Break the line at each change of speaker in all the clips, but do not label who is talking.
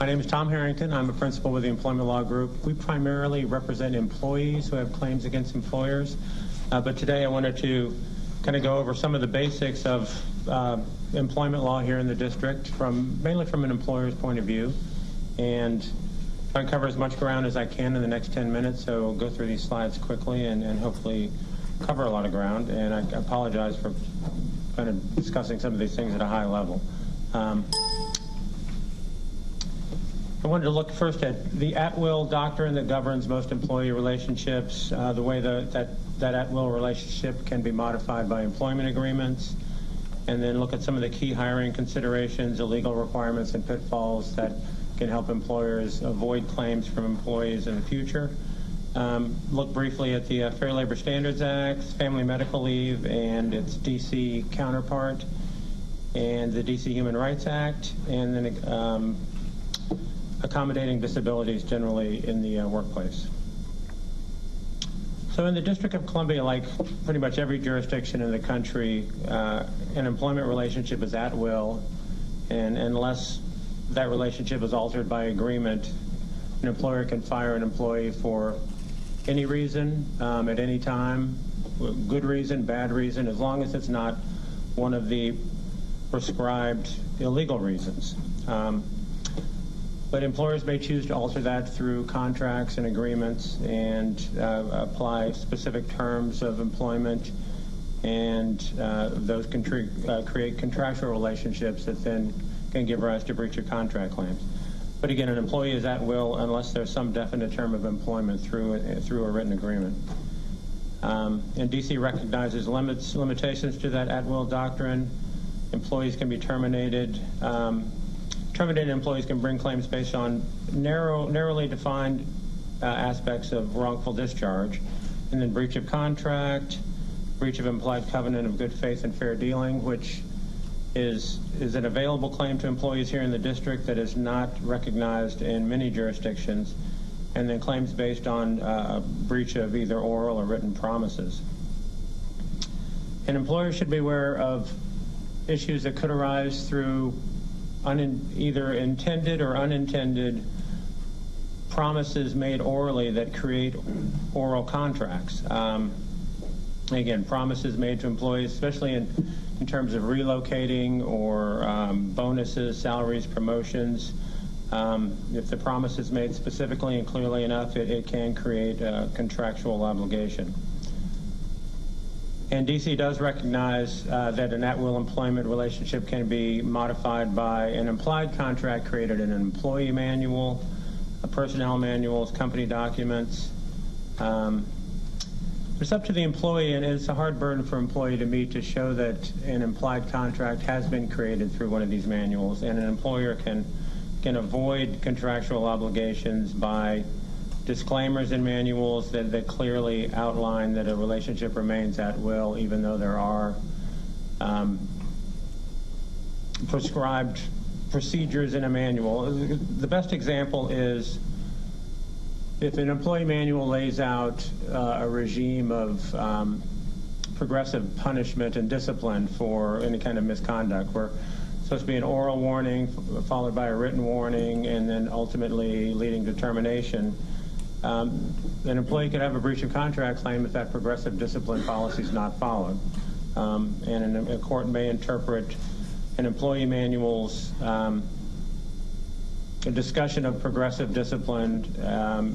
My name is Tom Harrington. I'm a principal with the Employment Law Group. We primarily represent employees who have claims against employers, but today I wanted to kind of go over some of the basics of employment law here in the district, mainly from an employer's point of view, and try and cover as much ground as I can in the next 10 minutes. So we'll go through these slides quickly and hopefully cover a lot of ground. And I apologize for kind of discussing some of these things at a high level. I wanted to look first at the at-will doctrine that governs most employee relationships, the way that at-will relationship can be modified by employment agreements, and then look at some of the key hiring considerations, illegal requirements, and pitfalls that can help employers avoid claims from employees in the future. Look briefly at the Fair Labor Standards Act, Family Medical Leave, and its D.C. counterpart, and the D.C. Human Rights Act, and then accommodating disabilities generally in the workplace. So in the District of Columbia, like pretty much every jurisdiction in the country, an employment relationship is at will, and unless that relationship is altered by agreement, an employer can fire an employee for any reason, at any time, good reason, bad reason, as long as it's not one of the prescribed illegal reasons. But employers may choose to alter that through contracts and agreements and apply specific terms of employment, and those can create contractual relationships that then can give rise to breach of contract claims. But again, an employee is at will unless there's some definite term of employment through a written agreement. And D.C. recognizes limitations to that at-will doctrine. Employees can be terminated. Terminated employees can bring claims based on narrowly defined aspects of wrongful discharge, and then breach of contract, breach of implied covenant of good faith and fair dealing, which is an available claim to employees here in the district that is not recognized in many jurisdictions, and then claims based on a breach of either oral or written promises. And employers should be aware of issues that could arise through either intended or unintended promises made orally that create oral contracts. Again, promises made to employees, especially in terms of relocating or bonuses, salaries, promotions. If the promise is made specifically and clearly enough, it can create a contractual obligation. And D.C. does recognize that an at-will employment relationship can be modified by an implied contract created in an employee manual, personnel manuals, company documents. It's up to the employee, and it's a hard burden for an employee to meet to show that an implied contract has been created through one of these manuals, and an employer can avoid contractual obligations by disclaimers in manuals that clearly outline that a relationship remains at will, even though there are prescribed procedures in a manual. The best example is if an employee manual lays out a regime of progressive punishment and discipline for any kind of misconduct, where it's supposed to be an oral warning followed by a written warning and then ultimately leading to termination. An employee could have a breach of contract claim if that progressive discipline policy is not followed. And a court may interpret an employee manual's a discussion of progressive discipline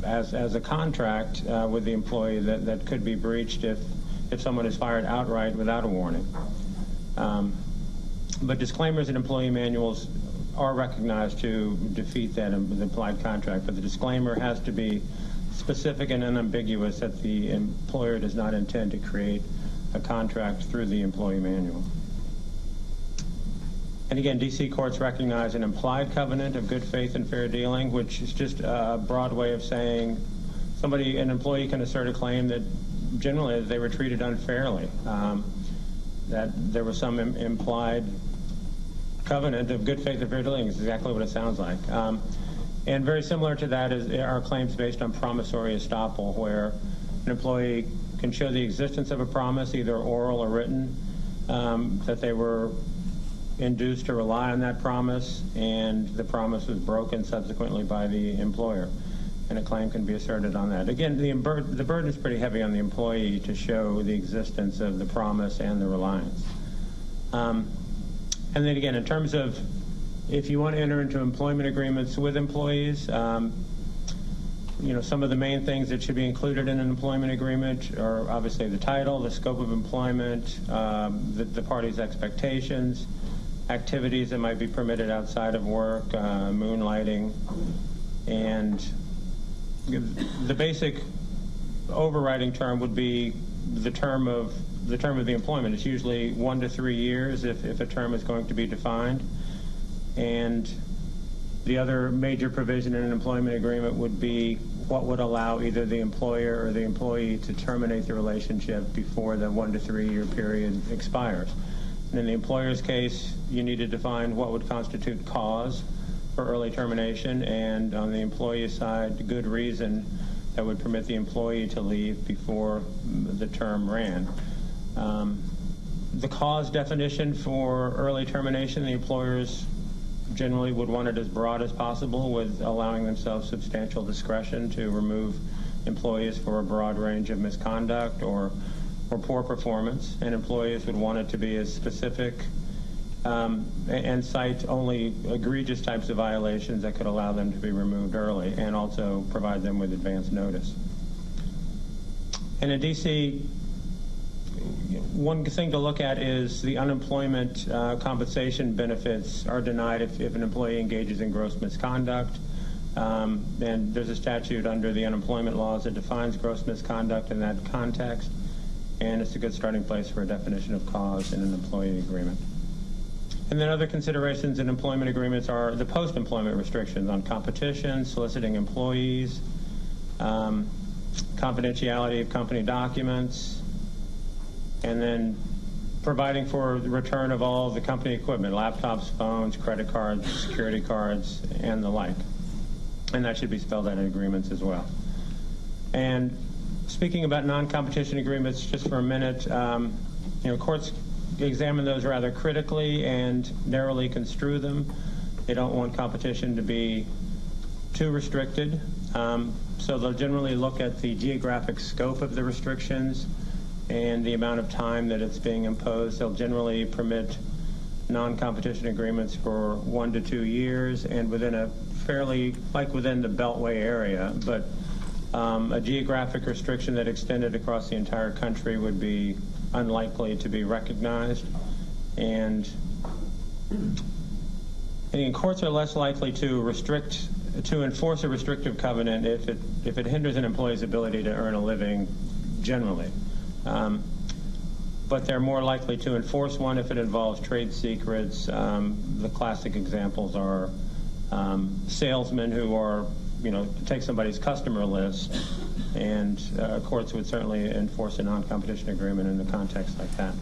as a contract with the employee that could be breached if someone is fired outright without a warning. But disclaimers in employee manuals are recognized to defeat that implied contract, but the disclaimer has to be specific and unambiguous that the employer does not intend to create a contract through the employee manual. And again, D.C. courts recognize an implied covenant of good faith and fair dealing, which is just a broad way of saying an employee can assert a claim that generally they were treated unfairly, that there was some implied covenant of good faith and fair dealing is exactly what it sounds like. And very similar to that are claims based on promissory estoppel, where an employee can show the existence of a promise, either oral or written, that they were induced to rely on that promise, and the promise was broken subsequently by the employer, and a claim can be asserted on that. Again, the burden is pretty heavy on the employee to show the existence of the promise and the reliance. And then again, in terms of if you want to enter into employment agreements with employees, some of the main things that should be included in an employment agreement are obviously the title, the scope of employment, the party's expectations, activities that might be permitted outside of work, moonlighting, and the basic overriding term would be the term of the employment. It's usually 1 to 3 years if a term is going to be defined. And the other major provision in an employment agreement would be what would allow either the employer or the employee to terminate the relationship before the 1 to 3 year period expires. And in the employer's case, you need to define what would constitute cause for early termination, and on the employee side, good reason that would permit the employee to leave before the term ran. The cause definition for early termination, the employers generally would want it as broad as possible, with allowing themselves substantial discretion to remove employees for a broad range of misconduct or poor performance, and employees would want it to be as specific and cite only egregious types of violations that could allow them to be removed early, and also provide them with advance notice. And in D.C., one thing to look at is the unemployment compensation benefits are denied if an employee engages in gross misconduct. And there's a statute under the unemployment laws that defines gross misconduct in that context, and it's a good starting place for a definition of cause in an employee agreement. And then other considerations in employment agreements are the post-employment restrictions on competition, soliciting employees, confidentiality of company documents, and then providing for the return of all the company equipment, laptops, phones, credit cards, security cards, and the like. And that should be spelled out in agreements as well. And speaking about non-competition agreements just for a minute, courts examine those rather critically and narrowly construe them. They don't want competition to be too restricted. So they'll generally look at the geographic scope of the restrictions and the amount of time that it's being imposed. They'll generally permit non-competition agreements for 1 to 2 years, and within a fairly, like within the Beltway area, but a geographic restriction that extended across the entire country would be unlikely to be recognized. And courts are less likely to enforce a restrictive covenant if it hinders an employee's ability to earn a living generally. But they're more likely to enforce one if it involves trade secrets. The classic examples are salesmen who are, take somebody's customer list, and courts would certainly enforce a non-competition agreement in a context like that.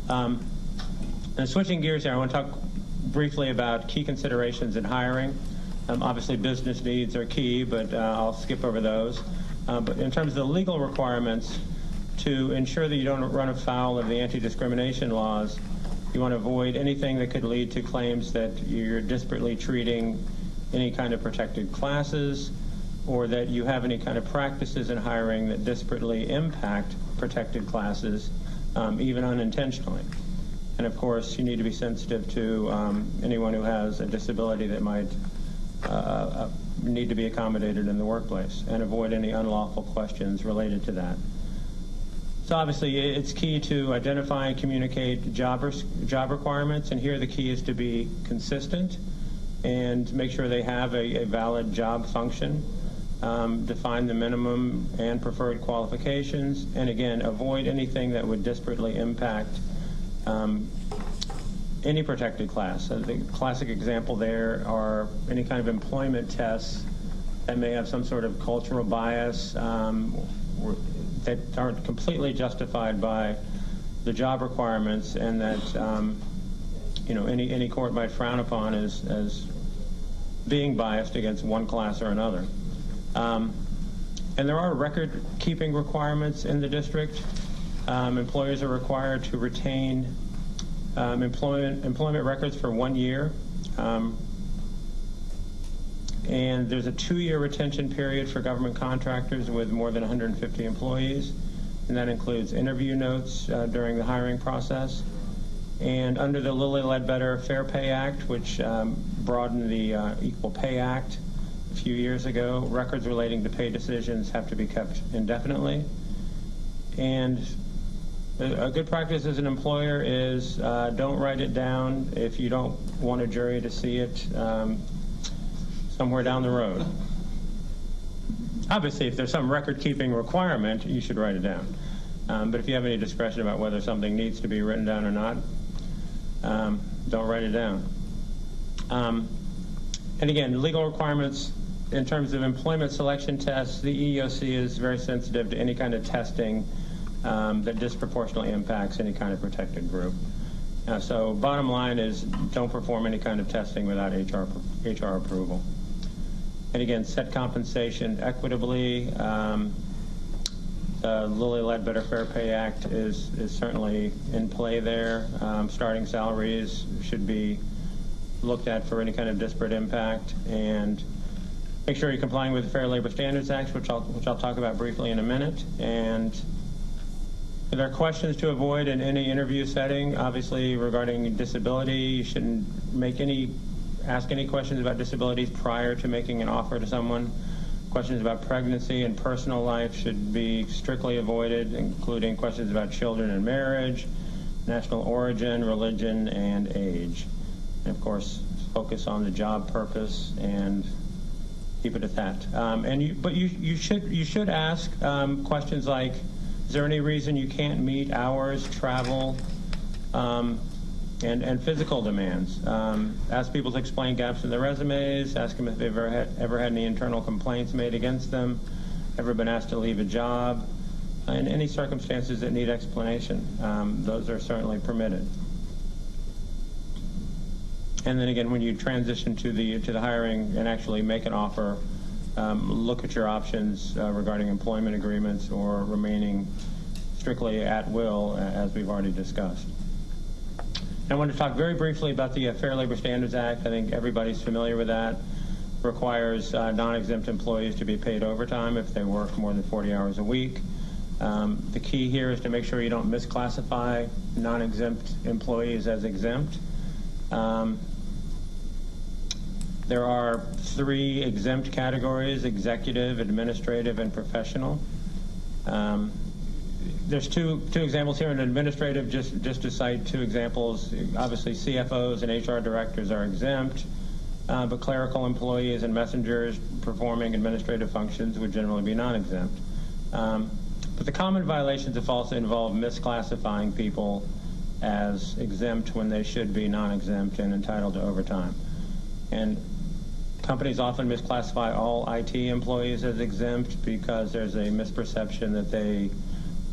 And switching gears here, I want to talk briefly about key considerations in hiring. Obviously, business needs are key, but I'll skip over those. But in terms of the legal requirements, to ensure that you don't run afoul of the anti-discrimination laws, you want to avoid anything that could lead to claims that you're disparately treating any kind of protected classes, or that you have any kind of practices in hiring that disparately impact protected classes, even unintentionally. And of course, you need to be sensitive to anyone who has a disability that might need to be accommodated in the workplace, and avoid any unlawful questions related to that. So obviously, it's key to identify and communicate job requirements, and here the key is to be consistent and make sure they have a valid job function, define the minimum and preferred qualifications, and again, avoid anything that would disparately impact any protected class. So the classic example there are any kind of employment tests that may have some sort of cultural bias, that aren't completely justified by the job requirements, and that any court might frown upon as being biased against one class or another. And there are record-keeping requirements in the district. Employers are required to retain employment records for 1 year. And there's a 2-year retention period for government contractors with more than 150 employees, and that includes interview notes during the hiring process. And under the Lilly Ledbetter Fair Pay Act, which broadened the Equal Pay Act a few years ago, records relating to pay decisions have to be kept indefinitely. And a good practice as an employer is don't write it down if you don't want a jury to see it somewhere down the road. Obviously, if there's some record-keeping requirement, you should write it down. But if you have any discretion about whether something needs to be written down or not, don't write it down. And again, legal requirements in terms of employment selection tests, the EEOC is very sensitive to any kind of testing that disproportionately impacts any kind of protected group. So bottom line is don't perform any kind of testing without HR approval. And again, set compensation equitably. The Lilly Ledbetter Fair Pay Act is certainly in play there. Starting salaries should be looked at for any kind of disparate impact, and make sure you're complying with the Fair Labor Standards Act, which I'll talk about briefly in a minute. And if there are questions to avoid in any interview setting, obviously regarding disability, you shouldn't ask any questions about disabilities prior to making an offer to someone. Questions about pregnancy and personal life should be strictly avoided, including questions about children and marriage, national origin, religion, and age. And of course, focus on the job purpose and keep it at that. But you should ask questions like, is there any reason you can't meet hours, travel, and physical demands? Ask people to explain gaps in their resumes. Ask them if they've ever had any internal complaints made against them, ever been asked to leave a job, and any circumstances that need explanation. Those are certainly permitted. And then again, when you transition to the hiring and actually make an offer, look at your options regarding employment agreements or remaining strictly at will, as we've already discussed. I want to talk very briefly about the Fair Labor Standards Act. I think everybody's familiar with that. It requires non-exempt employees to be paid overtime if they work more than 40 hours a week. The key here is to make sure you don't misclassify non-exempt employees as exempt. There are 3 exempt categories: executive, administrative, and professional. There's two examples here in administrative, just to cite 2 examples. Obviously, CFOs and HR directors are exempt, but clerical employees and messengers performing administrative functions would generally be non-exempt. But the common violations of FALSA involve misclassifying people as exempt when they should be non-exempt and entitled to overtime. And companies often misclassify all IT employees as exempt because there's a misperception that they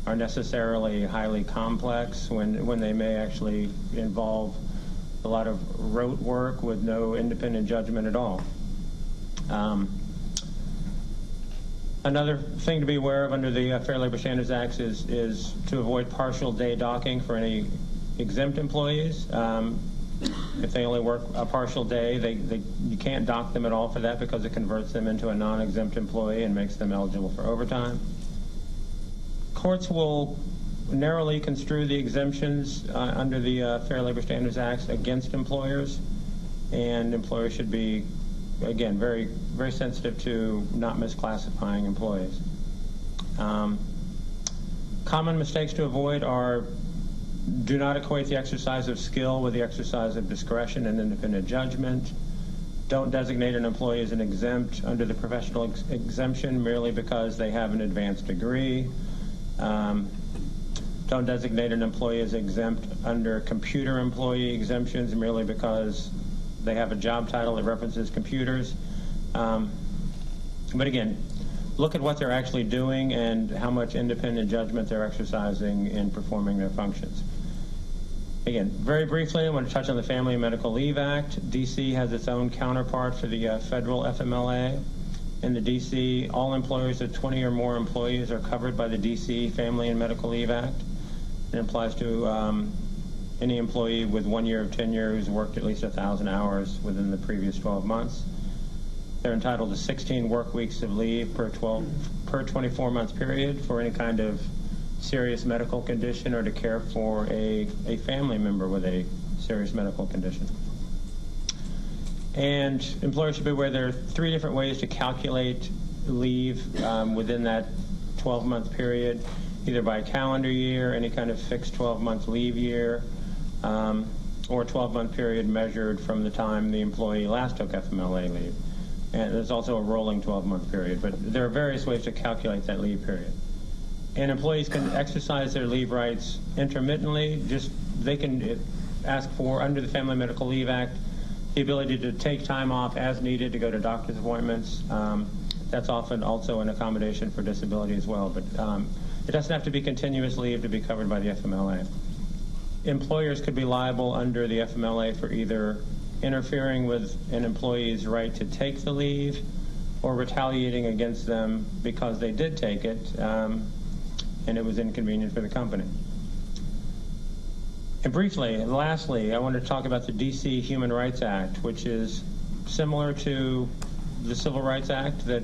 are necessarily highly complex when they may actually involve a lot of rote work with no independent judgment at all. Another thing to be aware of under the Fair Labor Standards Act is to avoid partial day docking for any exempt employees. If they only work a partial day, you can't dock them at all for that because it converts them into a non-exempt employee and makes them eligible for overtime. Courts will narrowly construe the exemptions under the Fair Labor Standards Act against employers, and employers should be, again, very, very sensitive to not misclassifying employees. Common mistakes to avoid are: do not equate the exercise of skill with the exercise of discretion and independent judgment. Don't designate an employee as an exempt under the professional exemption merely because they have an advanced degree. Don't designate an employee as exempt under computer employee exemptions merely because they have a job title that references computers. But again, look at what they're actually doing and how much independent judgment they're exercising in performing their functions. Again, very briefly, I want to touch on the Family and Medical Leave Act. D.C. has its own counterpart for the federal FMLA. In the D.C., all employers of 20 or more employees are covered by the D.C. Family and Medical Leave Act. It applies to any employee with 1 year of tenure who's worked at least 1,000 hours within the previous 12 months. They're entitled to 16 work weeks of leave per 24-month period for any kind of serious medical condition or to care for a family member with a serious medical condition. And employers should be aware there are 3 different ways to calculate leave within that 12-month period, either by calendar year, any kind of fixed 12-month leave year, or a 12-month period measured from the time the employee last took FMLA leave. And there's also a rolling 12-month period, but there are various ways to calculate that leave period. And employees can exercise their leave rights intermittently. They can ask for, under the Family Medical Leave Act, the ability to take time off as needed to go to doctor's appointments. That's often also an accommodation for disability as well, but it doesn't have to be continuous leave to be covered by the FMLA. Employers could be liable under the FMLA for either interfering with an employee's right to take the leave or retaliating against them because they did take it and it was inconvenient for the company. And briefly, and lastly, I want to talk about the D.C. Human Rights Act, which is similar to the Civil Rights Act that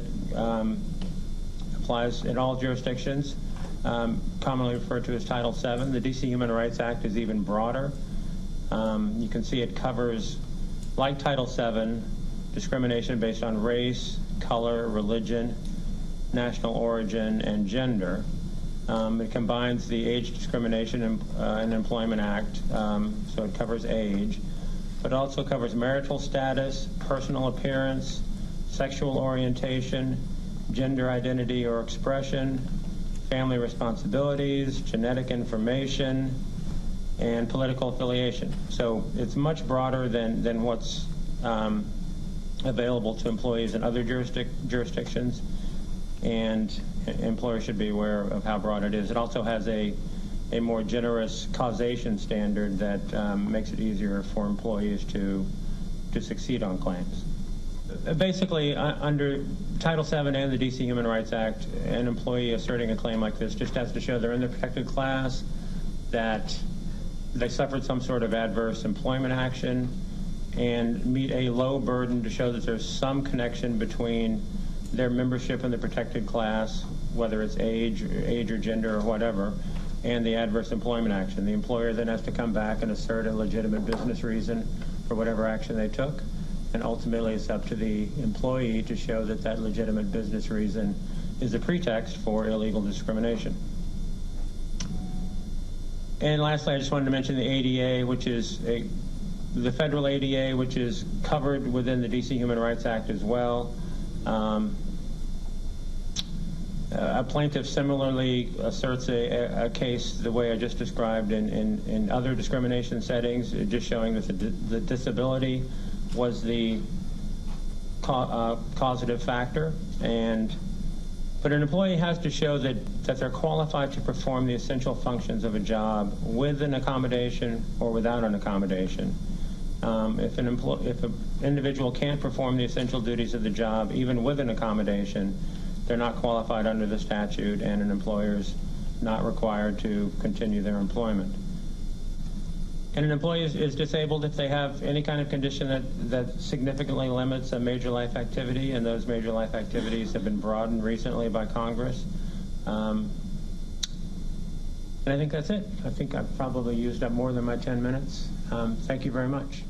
applies in all jurisdictions, commonly referred to as Title VII. The D.C. Human Rights Act is even broader. You can see it covers, like Title VII, discrimination based on race, color, religion, national origin, and gender. It combines the Age Discrimination and Employment Act, so it covers age, but also covers marital status, personal appearance, sexual orientation, gender identity or expression, family responsibilities, genetic information, and political affiliation. So it's much broader than what's available to employees in other jurisdictions, and employers should be aware of how broad it is. It also has a more generous causation standard that makes it easier for employees to succeed on claims. Basically, under Title VII and the D.C. Human Rights Act, an employee asserting a claim like this just has to show they're in the protected class, that they suffered some sort of adverse employment action, and meet a low burden to show that there's some connection between their membership in the protected class, whether it's age or gender or whatever, and the adverse employment action. The employer then has to come back and assert a legitimate business reason for whatever action they took, and ultimately it's up to the employee to show that that legitimate business reason is a pretext for illegal discrimination. And lastly, I just wanted to mention the ADA, which is the federal ADA, which is covered within the D.C. Human Rights Act as well. A plaintiff similarly asserts a case the way I just described in other discrimination settings, just showing that the disability was the causative factor. But an employee has to show that they're qualified to perform the essential functions of a job with an accommodation or without an accommodation. If an individual can't perform the essential duties of the job, even with an accommodation, they're not qualified under the statute, and an employer's not required to continue their employment. And an employee is disabled if they have any kind of condition that significantly limits a major life activity, and those major life activities have been broadened recently by Congress. And I think that's it. I think I've probably used up more than my 10 minutes. Thank you very much.